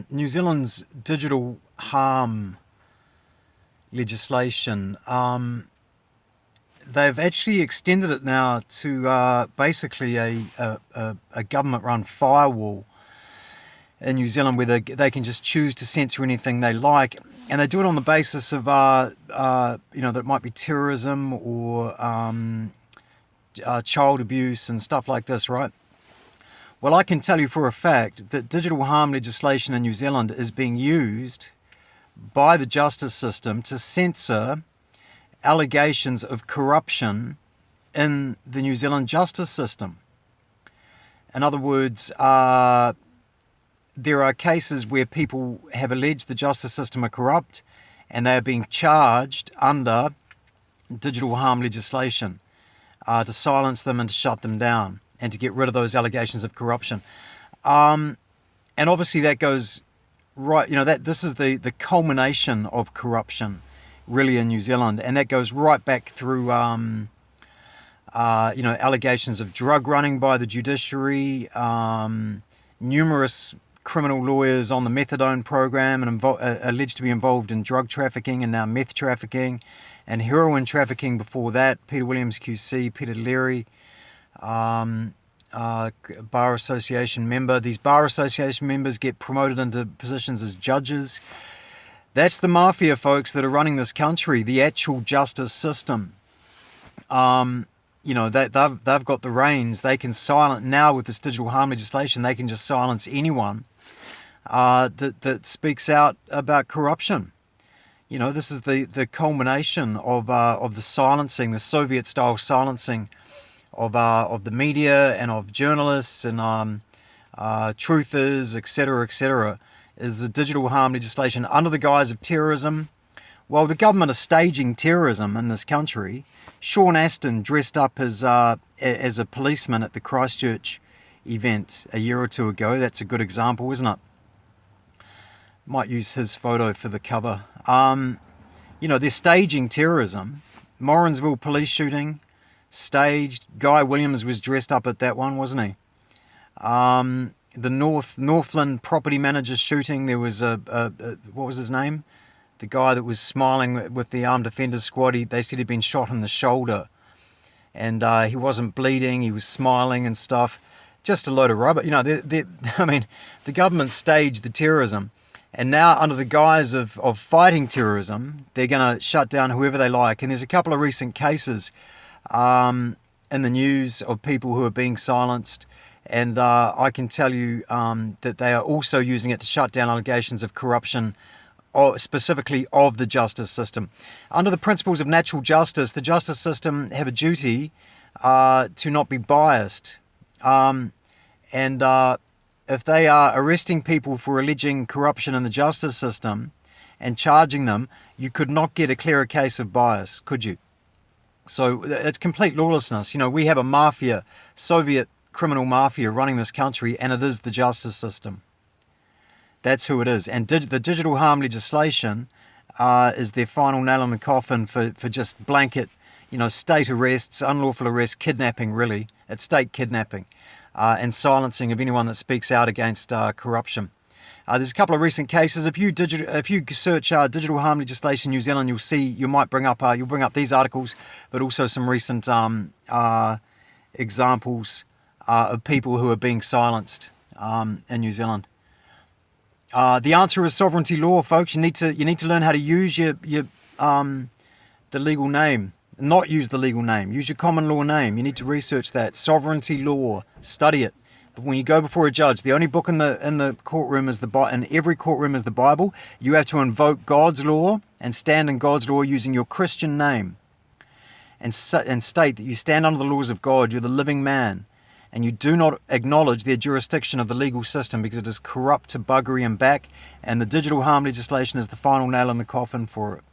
New Zealand's digital harm legislation, they've actually extended it now to basically a government-run firewall in New Zealand where they can just choose to censor anything they like. And they do it on the basis of, that it might be terrorism or child abuse and stuff like this, right? Well, I can tell you for a fact that digital harm legislation in New Zealand is being used by the justice system to censor allegations of corruption in the New Zealand justice system. In other words, there are cases where people have alleged the justice system are corrupt and they are being charged under digital harm legislation to silence them and to shut them down and to get rid of those allegations of corruption. And obviously that goes right, this is the culmination of corruption really in New Zealand, and that goes right back through allegations of drug running by the judiciary, numerous criminal lawyers on the methadone program and alleged to be involved in drug trafficking and now meth trafficking and heroin trafficking before that. Peter Williams QC, Peter Leary, Bar Association member. These Bar Association members get promoted into positions as judges. That's the mafia, folks, that are running this country, the actual justice system. They've got the reins. They can silence, now with this digital harm legislation, they can just silence anyone that speaks out about corruption. This is the culmination of the silencing, the Soviet-style silencing of the media and of journalists and truthers, etc., is the digital harm legislation under the guise of terrorism. Well, the government is staging terrorism in this country. Sean Aston dressed up as a policeman at the Christchurch event a year or two ago. That's a good example, isn't it? Might use his photo for the cover. They're staging terrorism. Morrinsville police shooting, staged. Guy Williams was dressed up at that one, wasn't he? The Northland property manager shooting, there was what was his name? The guy that was smiling with the armed defenders squad. They said he'd been shot in the shoulder, and he wasn't bleeding. He was smiling and stuff. Just a load of rubbish. The government staged the terrorism, and now under the guise of fighting terrorism, they're going to shut down whoever they like. And there's a couple of recent cases in the news of people who are being silenced. And I can tell you that they are also using it to shut down allegations of corruption, specifically of the justice system. Under the principles of natural justice, the justice system have a duty to not be biased. If they are arresting people for alleging corruption in the justice system and charging them, you could not get a clearer case of bias, could you? So it's complete lawlessness. We have a mafia, Soviet criminal mafia running this country, and it is the justice system. That's who it is. And the digital harm legislation is their final nail in the coffin for just blanket, state arrests, unlawful arrests, kidnapping, really. It's state kidnapping and silencing of anyone that speaks out against corruption. There's a couple of recent cases. If you search digital harm legislation New Zealand, you'll bring up these articles, but also some recent examples of people who are being silenced in New Zealand. The answer is sovereignty law, folks. You need to learn how to use the legal name, not use the legal name. Use your common law name. You need to research that. Sovereignty law. Study it. But when you go before a judge, the only book in the courtroom is in every courtroom is the Bible. You have to invoke God's law and stand in God's law using your Christian name, and state that you stand under the laws of God. You're the living man. And you do not acknowledge their jurisdiction of the legal system because it is corrupt to buggery and back, and the digital harm legislation is the final nail in the coffin for it.